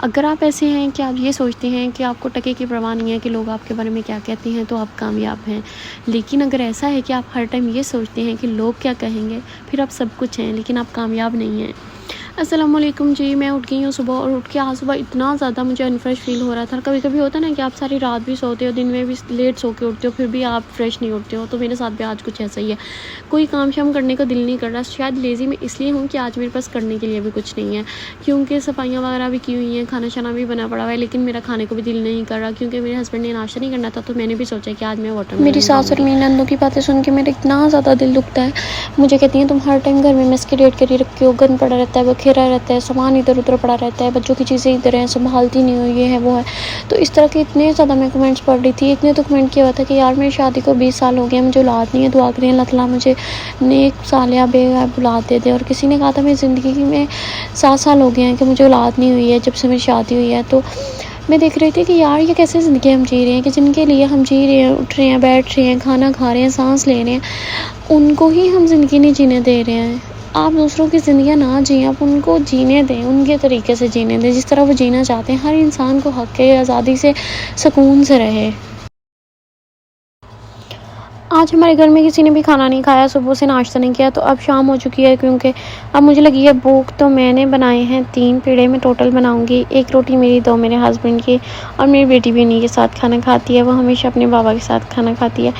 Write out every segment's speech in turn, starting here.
अगर आप ऐसे हैं कि आप ये सोचते हैं कि आपको टके की परवाह नहीं है कि लोग आपके बारे में क्या कहते हैं, तो आप कामयाब हैं। लेकिन अगर ऐसा है कि आप हर टाइम ये सोचते हैं कि लोग क्या कहेंगे, फिर आप सब कुछ हैं लेकिन आप कामयाब नहीं हैं। अस्सलामुअलैकुम जी, मैं उठ गई हूँ सुबह और उठ के आज सुबह इतना ज़्यादा मुझे अनफ्रेश फ़ील हो रहा था। कभी-कभी होता है ना कि आप सारी रात भी सोते हो, दिन में भी लेट सो के उठते हो, फिर भी आप फ्रेश नहीं उठते हो। तो मेरे साथ भी आज कुछ ऐसा ही है। कोई काम-शाम करने का दिल नहीं कर रहा। शायद लेज़ी मैं इसलिए हूँ कि आज मेरे पास करने के लिए भी कुछ नहीं है, क्योंकि सफाइयाँ वगैरह भी की हुई हैं, खाना-शाना भी बना पड़ा हुआ है, लेकिन मेरा खाने को भी दिल नहीं कर रहा क्योंकि मेरे हस्बैंड ने नाश्ता नहीं करना था। तो मैंने भी सोचा कि आज मैं वाटरमेलन मेरी सास और खाऊँगी। मेरी नंदों की बातें सुन के मेरा इतना ज़्यादा दिल दुखता है। मुझे कहती हैं तुम हर टाइम घर में मेस क्रिएट करी रखी हो, गंद पड़ा रहता है, बखेरा रहता है, सामान इधर उधर पड़ा रहता है, बच्चों की चीज़ें इधर हैं, संभालती नहीं हो, ये है वो है। तो इस तरह के इतने ज़्यादा मैं कमेंट्स पढ़ रही थी। इतने तो कमेंट किया हुआ था कि यार मेरी शादी को 20 साल हो गए, मुझे औलाद नहीं है, दुआ करें अल्लाह ताला मुझे नेक सालिहा बेगैब औलाद दे दे। और किसी ने कहा था मेरी ज़िंदगी में 7 साल हो गए हैं कि मुझे औलाद नहीं हुई है जब से मेरी शादी हुई है। तो मैं देख रही थी कि यार ये कैसे ज़िंदगी हम जी रहे हैं कि जिनके लिए हम जी रहे हैं, उठ रहे हैं, बैठ रहे हैं, खाना खा रहे हैं, सांस ले रहे हैं, उनको ही हम ज़िंदगी नहीं जीने दे रहे हैं। आप दूसरों की ज़िंदगियाँ ना जिएं, आप उनको जीने दें, उनके तरीके से जीने दें जिस तरह वो जीना चाहते हैं। हर इंसान को हक़ है आज़ादी से, सुकून से रहे। आज हमारे घर में किसी ने भी खाना नहीं खाया, सुबह से नाश्ता नहीं किया, तो अब शाम हो चुकी है क्योंकि अब मुझे लगी है भूख। तो मैंने बनाए हैं 3 पेड़े मैं टोटल बनाऊंगी। 1 रोटी मेरी, 2 मेरे हस्बैंड की, और मेरी बेटी भी उन्हीं के साथ खाना खाती है। वो हमेशा अपने बाबा के साथ खाना खाती है।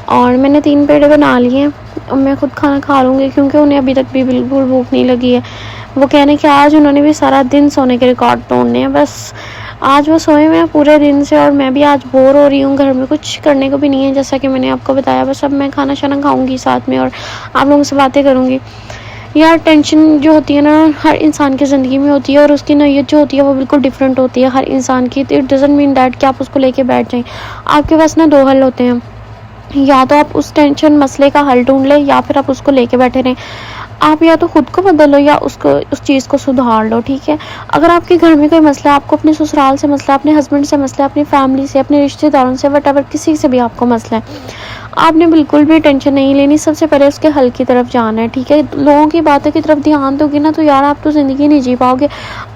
और मैंने 3 पेड़े बना लिए हैं और मैं खुद खाना खा लूँगी क्योंकि उन्हें अभी तक भी बिल्कुल भूख नहीं लगी है। वो कह रहे हैं कि आज उन्होंने भी सारा दिन सोने के रिकॉर्ड तोड़ने हैं। बस आज वो सोए हुए हैं पूरे दिन से और मैं भी आज बोर हो रही हूँ। घर में कुछ करने को भी नहीं है, जैसा कि मैंने आपको बताया। बस अब मैं खाना शाना खाऊंगी साथ में और आप लोगों से बातें करूँगी। यार टेंशन जो होती है ना, हर इंसान की ज़िंदगी में होती है और उसकी नौयत जो होती है वो बिल्कुल डिफरेंट होती है हर इंसान की। इट डज़ंट मीन दैट कि आप उसको लेके बैठ जाएं। आपके पास ना 2 हल होते हैं, या तो आप उस टेंशन मसले का हल ढूंढ लें या फिर आप उसको लेके बैठे रहें। आप या तो खुद को बदलो या उसको उस चीज़ को सुधार लो, ठीक है। अगर आपके घर में कोई मसला, आपको अपने ससुराल से मसला, अपने हस्बैंड से मसला, अपनी फैमिली से, अपने रिश्तेदारों से, वट किसी से भी आपको मसला है, आपने बिल्कुल भी टेंशन नहीं लेनी। सबसे पहले उसके हल की तरफ जाना है, ठीक है। लोगों की बातों की तरफ ध्यान दोगे ना तो यार आप तो ज़िंदगी नहीं जी पाओगे,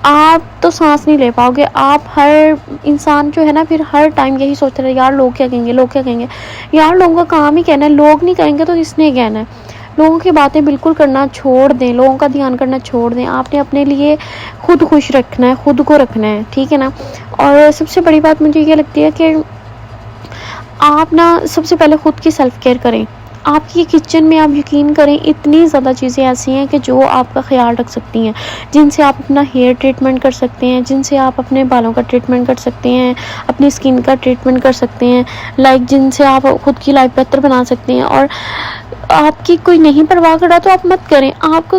आप तो सांस नहीं ले पाओगे। आप हर इंसान जो है ना फिर हर टाइम यही सोचते रहे यार लोग क्या कहेंगे, लोग क्या कहेंगे। यार लोगों का काम ही कहना है, लोग नहीं कहेंगे तो किसने कहना है। लोगों की बातें बिल्कुल करना छोड़ दें, लोगों का ध्यान करना छोड़ दें। आपने अपने लिए खुद खुश रखना है, खुद को रखना है, ठीक है ना। और सबसे बड़ी बात मुझे ये लगती है कि आप ना सबसे पहले खुद की सेल्फ केयर करें। आपकी किचन में आप यकीन करें इतनी ज़्यादा चीज़ें ऐसी हैं कि जो आपका ख्याल रख सकती हैं, जिनसे आप अपना हेयर ट्रीटमेंट कर सकते हैं, जिनसे आप अपने बालों का ट्रीटमेंट कर सकते हैं, अपनी स्किन का ट्रीटमेंट कर सकते हैं, लाइक जिनसे आप खुद की लाइफ बेहतर बना सकते हैं। और आपकी कोई नहीं परवाह कर रहा तो आप मत करें। आप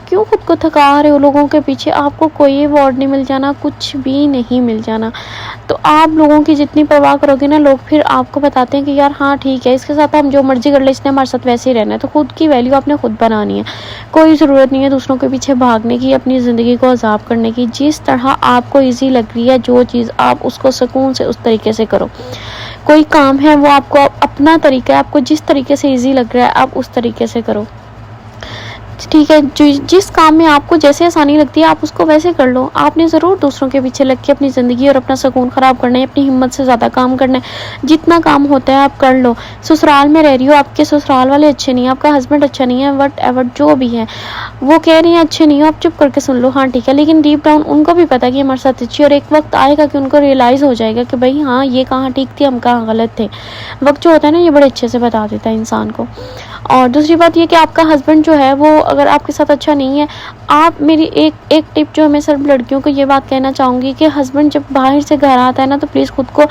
क्यों खुद को थका रहे हो लोगों के पीछे। आपको कोई अवार्ड नहीं मिल जाना, कुछ भी नहीं मिल जाना। तो आप लोगों की जितनी परवाह करोगे ना, लोग फिर आपको बताते हैं कि यार हाँ ठीक है, इसके साथ हम जो मर्जी कर ले, इसने हमारे साथ वैसे ही रहना है। तो खुद की वैल्यू आपने खुद बनानी है। कोई ज़रूरत नहीं है दूसरों के पीछे भागने की, अपनी ज़िंदगी को अजाब करने की। जिस तरह आपको ईजी लग रही है जो चीज़, आप उसको सुकून से उस तरीके से करो। कोई काम है वो आपको अपना तरीका है, आपको जिस तरीके से ईजी लग रहा है आप उस तरीके से करो, ठीक है। जिस काम में आपको जैसे आसानी लगती है आप उसको वैसे कर लो। आपने ज़रूर दूसरों के पीछे लग के अपनी ज़िंदगी और अपना सुकून ख़राब करना है, अपनी हिम्मत से ज़्यादा काम करना है। जितना काम होता है आप कर लो। ससुराल में रह रही हो, आपके ससुराल वाले अच्छे नहीं हैं, आपका हस्बैंड अच्छा नहीं है, वट एवर जो भी है वो कह रही हैं अच्छे नहीं हो, आप चुप करके सुन लो, हाँ ठीक है। लेकिन डीप डाउन उनको भी पता कि हमारे साथ अच्छी, और एक वक्त आएगा कि उनको रियलाइज़ हो जाएगा कि भाई हाँ ये कहाँ ठीक थी, हम कहाँ गलत थे। वक्त जो होता है ना ये बड़े अच्छे से बता देता है इंसान को। और दूसरी बात ये कि आपका हस्बैंड जो है वो अगर आपके साथ अच्छा नहीं है, आप मेरी एक टिप जो मैं सब लड़कियों को ये बात कहना चाहूँगी कि हस्बैंड जब बाहर से घर आता है ना तो प्लीज़ खुद को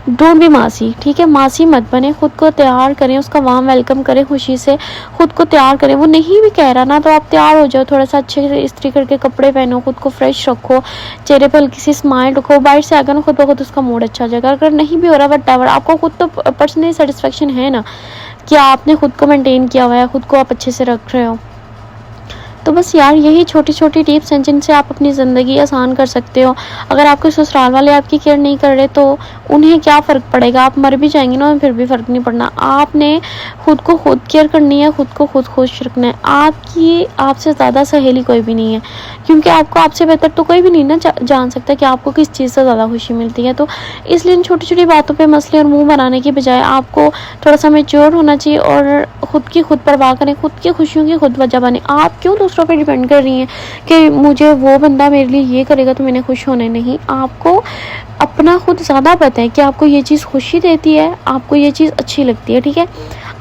डोंट बी मासी, ठीक है। मासी मत बने, खुद को तैयार करें, उसका वार्म वेलकम करें, खुशी से खुद को तैयार करें। वो नहीं भी कह रहा ना तो आप तैयार हो जाओ, थोड़ा सा अच्छे से इस्त्री करके कपड़े पहनो, खुद को फ्रेश रखो, चेहरे पर हल्की सी स्माइल रखो। बाहर से आकर ना खुद ब खुद उसका मूड अच्छा हो जाएगा। अगर नहीं भी हो रहा वट एवर, आपको खुद तो पर्सनली सेटिस्फेक्शन है ना कि आपने खुद को मेंटेन किया हुआ है, खुद को आप अच्छे से रख रहे हो। तो बस यार यही छोटी छोटी टिप्स हैं जिनसे आप अपनी ज़िंदगी आसान कर सकते हो। अगर आपके ससुराल वाले आपकी केयर नहीं कर रहे तो उन्हें क्या फ़र्क पड़ेगा, आप मर भी जाएंगे ना फिर भी फ़र्क नहीं पड़ना। आपने खुद को खुद केयर करनी है, खुद को खुद खुश रखना है। आपसे ज़्यादा सहेली कोई भी नहीं है, क्योंकि आपको आपसे बेहतर तो कोई भी नहीं ना जान सकता कि आपको किस चीज़ से ज़्यादा खुशी मिलती है। तो इसलिए इन छोटी छोटी बातों पे मसले और मुंह बनाने की बजाय आपको थोड़ा सा मैच्योर होना चाहिए और खुद की खुद परवाह करें, खुद की खुशियों की खुद वजह बने। आप क्यों दूसरों पे डिपेंड कर रही हैं कि मुझे वो बंदा मेरे लिए ये करेगा तो मैंने खुश होना नहीं। आपको अपना खुद ज़्यादा पता है कि आपको ये चीज़ खुशी देती है, आपको ये चीज़ अच्छी लगती है। ठीक है,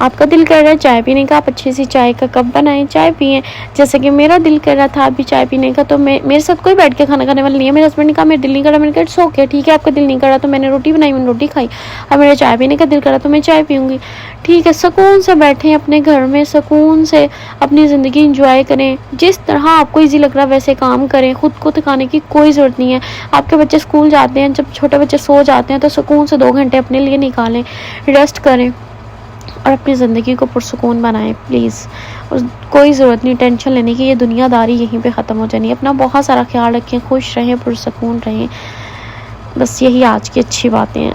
आपका दिल कर रहा है चाय पीने का, आप अच्छी सी चाय का कप बनाएं, चाय पिएं। जैसे कि मेरा दिल कर रहा था अभी चाय पीने का, तो मेरे साथ कोई बैठ के खाना खाने वाला नहीं है। मेरे हस्बैंड ने कहा मेरा दिल नहीं कर रहा, मैंने कहा इट्स ओके, ठीक है आपका दिल नहीं कर रहा तो मैंने रोटी बनाई, मैंने रोटी खाई। अब मेरा चाय पीने का दिल कर रहा तो मैं चाय पीऊँगी। ठीक है, सुकून से बैठें अपने घर में, सुकून से अपनी ज़िंदगी इंजॉय करें। जिस तरह आपको ईजी लग रहा है वैसे काम करें, खुद को थकाने की कोई ज़रूरत नहीं है। आपके बच्चे स्कूल जाते हैं, जब छोटे बच्चे सो जाते हैं तो सुकून से 2 घंटे अपने लिए निकालें, रेस्ट करें और अपनी ज़िंदगी को पुरसुकून बनाएं प्लीज़। और कोई ज़रूरत नहीं टेंशन लेने की, ये दुनियादारी यहीं पे ख़त्म हो जानी है। अपना बहुत सारा ख्याल रखें, खुश रहें, पुरसुकून रहें। बस यही आज की अच्छी बातें हैं।